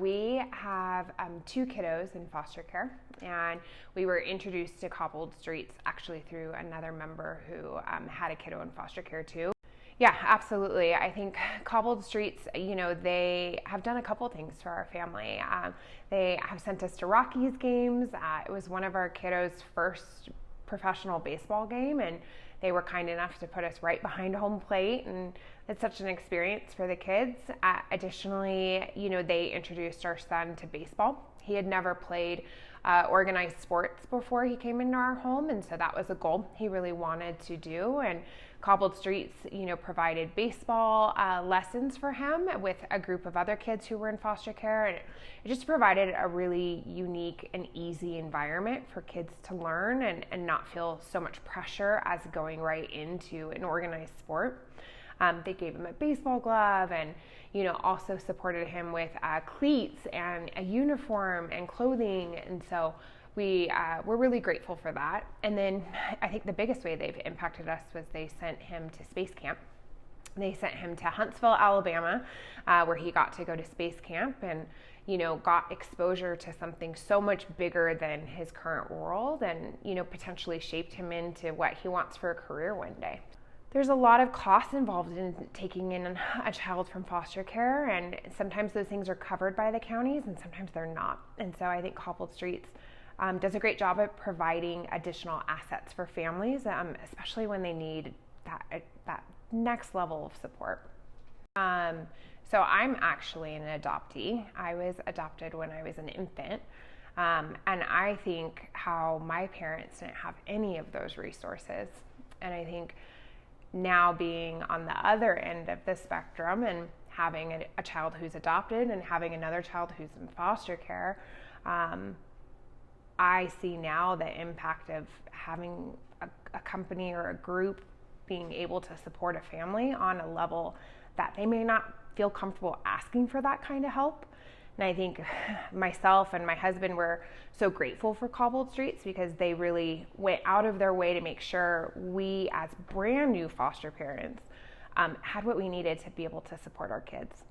we have two kiddos in foster care, and we were introduced to Cobbled Streets actually through another member who had a kiddo in foster care too. Yeah, absolutely. I think Cobbled Streets, they have done a couple things for our family. They have sent us to Rockies games. It was one of our kiddos' first professional baseball game, and they were kind enough to put us right behind home plate, and it's such an experience for the kids. Additionally, they introduced our son to baseball. He had never played organized sports before he came into our home, and so that was a goal he really wanted to do. And Cobbled Streets, provided baseball lessons for him with a group of other kids who were in foster care, and it just provided a really unique and easy environment for kids to learn and not feel so much pressure as going right into an organized sport. They gave him a baseball glove and, also supported him with cleats and a uniform and clothing. And so we're really grateful for that. And then I think the biggest way they've impacted us was they sent him to space camp. They sent him to Huntsville, Alabama, where he got to go to space camp and, got exposure to something so much bigger than his current world and, potentially shaped him into what he wants for a career one day. There's a lot of costs involved in taking in a child from foster care, and sometimes those things are covered by the counties and sometimes they're not. And so I think Cobbled Streets does a great job at providing additional assets for families, especially when they need that next level of support. So I'm actually an adoptee. I was adopted when I was an infant. And I think how my parents didn't have any of those resources. And I think now being on the other end of the spectrum and having a child who's adopted and having another child who's in foster care, I see now the impact of having a company or a group being able to support a family on a level that they may not feel comfortable asking for that kind of help. And I think myself and my husband were so grateful for Cobbled Streets because they really went out of their way to make sure we, as brand new foster parents, had what we needed to be able to support our kids.